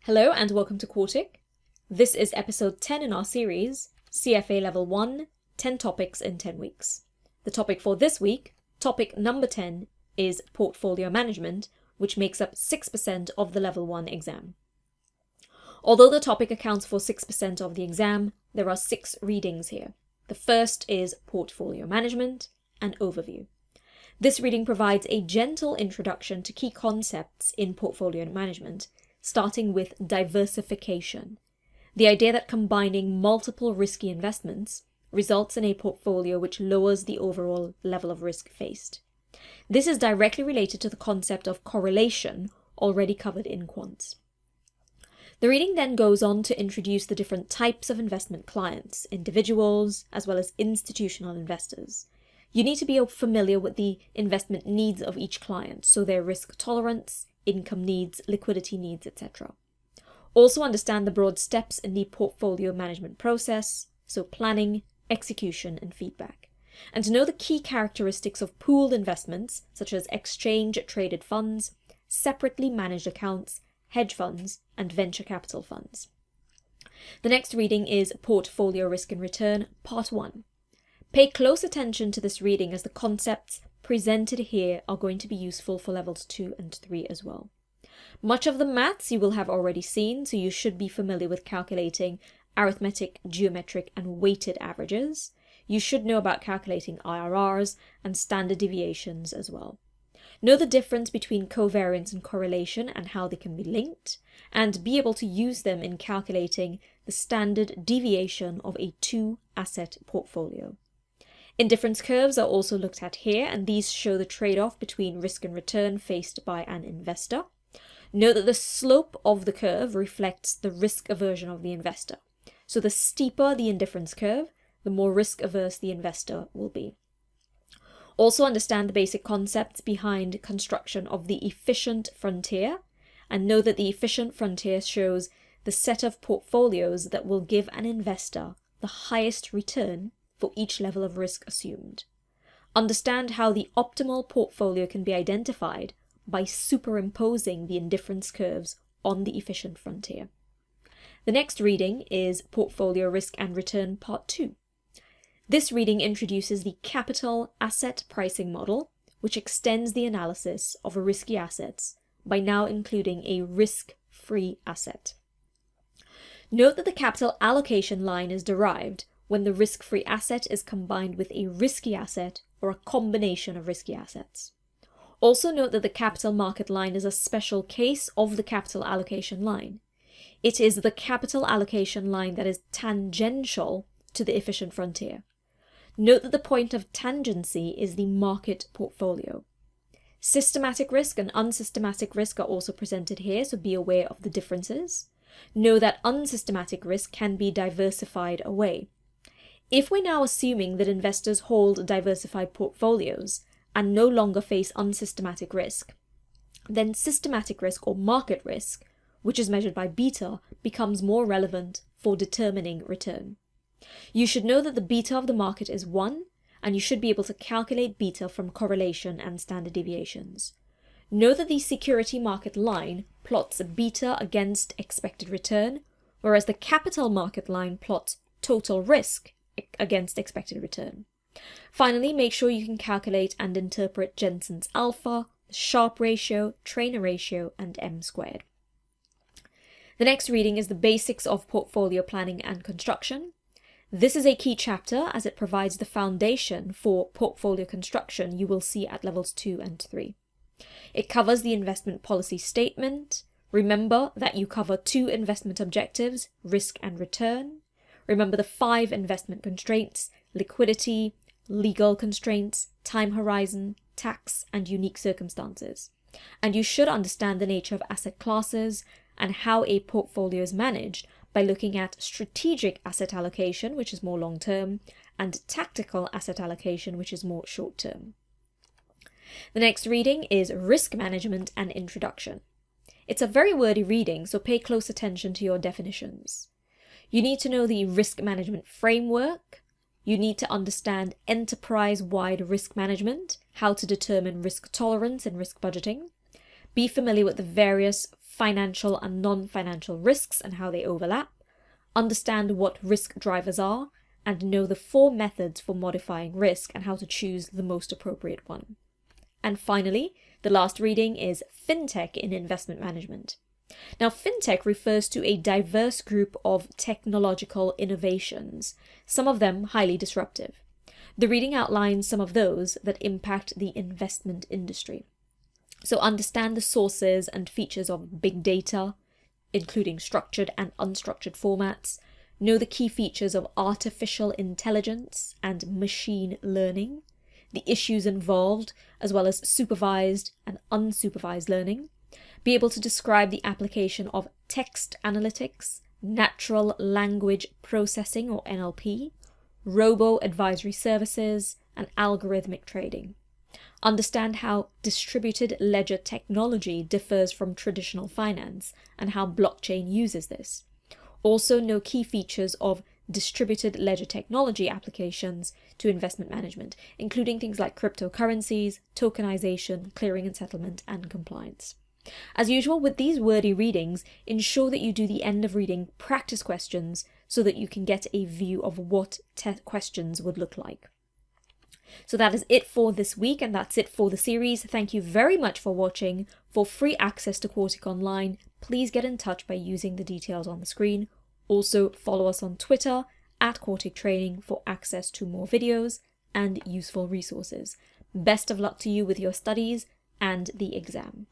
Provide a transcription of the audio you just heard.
Hello and welcome to Quartic. This is episode 10 in our series, CFA Level I, 10 Topics in 10 Weeks. The topic for this week, topic number 10, is Portfolio Management, which makes up 6% of the Level 1 exam. Although the topic accounts for 6% of the exam, there are 6 readings here. The first is Portfolio Management, an overview. This reading provides a gentle introduction to key concepts in portfolio management, starting with diversification, the idea that combining multiple risky investments results in a portfolio which lowers the overall level of risk faced. This is directly related to the concept of correlation, already covered in quants. The reading then goes on to introduce the different types of investment clients, individuals, as well as institutional investors. You need to be familiar with the investment needs of each client, so their risk tolerance, income needs, liquidity needs, etc. Also understand the broad steps in the portfolio management process, so planning, execution, and feedback. And to know the key characteristics of pooled investments, such as exchange-traded funds, separately managed accounts, hedge funds, and venture capital funds. The next reading is Portfolio Risk and Return, Part 1. Pay close attention to this reading as the concepts presented here are going to be useful for levels 2 and 3 as well. Much of the maths you will have already seen, so you should be familiar with calculating arithmetic, geometric, and weighted averages. You should know about calculating IRRs and standard deviations as well. Know the difference between covariance and correlation and how they can be linked, and be able to use them in calculating the standard deviation of a 2-asset portfolio. Indifference curves are also looked at here, and these show the trade-off between risk and return faced by an investor. Note that the slope of the curve reflects the risk aversion of the investor. So the steeper the indifference curve, the more risk-averse the investor will be. Also understand the basic concepts behind construction of the efficient frontier, and know that the efficient frontier shows the set of portfolios that will give an investor the highest return for each level of risk assumed. Understand how the optimal portfolio can be identified by superimposing the indifference curves on the efficient frontier. The next reading is Portfolio Risk and Return Part 2. This reading introduces the capital asset pricing model, which extends the analysis of risky assets by now including a risk-free asset. Note that the capital allocation line is derived when the risk-free asset is combined with a risky asset or a combination of risky assets. Also note that the capital market line is a special case of the capital allocation line. It is the capital allocation line that is tangential to the efficient frontier. Note that the point of tangency is the market portfolio. Systematic risk and unsystematic risk are also presented here, so be aware of the differences. Know that unsystematic risk can be diversified away. If we're now assuming that investors hold diversified portfolios and no longer face unsystematic risk, then systematic risk or market risk, which is measured by beta, becomes more relevant for determining return. You should know that the beta of the market is 1, and you should be able to calculate beta from correlation and standard deviations. Know that the security market line plots beta against expected return, whereas the capital market line plots total risk against expected return. Finally, make sure you can calculate and interpret Jensen's alpha, the Sharpe ratio, Trainer ratio, and M-squared. The next reading is the basics of portfolio planning and construction. This is a key chapter as it provides the foundation for portfolio construction you will see at levels 2 and 3. It covers the investment policy statement. Remember that you cover 2 investment objectives, risk and return. Remember the 5 investment constraints: liquidity, legal constraints, time horizon, tax, and unique circumstances. And you should understand the nature of asset classes and how a portfolio is managed by looking at strategic asset allocation, which is more long-term, and tactical asset allocation, which is more short-term. The next reading is Risk Management and Introduction. It's a very wordy reading, so pay close attention to your definitions. You need to know the risk management framework. You need to understand enterprise-wide risk management, how to determine risk tolerance and risk budgeting. Be familiar with the various financial and non-financial risks and how they overlap, understand what risk drivers are, and know the 4 methods for modifying risk and how to choose the most appropriate one. And finally, the last reading is Fintech in Investment Management. Now, Fintech refers to a diverse group of technological innovations, some of them highly disruptive. The reading outlines some of those that impact the investment industry. So understand the sources and features of big data, including structured and unstructured formats. Know the key features of artificial intelligence and machine learning, the issues involved, as well as supervised and unsupervised learning. Be able to describe the application of text analytics, natural language processing or NLP, robo-advisory services, and algorithmic trading. Understand how distributed ledger technology differs from traditional finance and how blockchain uses this. Also know key features of distributed ledger technology applications to investment management, including things like cryptocurrencies, tokenization, clearing and settlement, and compliance. As usual, with these wordy readings, ensure that you do the end of reading practice questions so that you can get a view of what questions would look like. So that is it for this week, and that's it for the series. Thank you very much for watching. For free access to Quartic Online, please get in touch by using the details on the screen. Also, follow us on Twitter @Quartic Training for access to more videos and useful resources. Best of luck to you with your studies and the exam.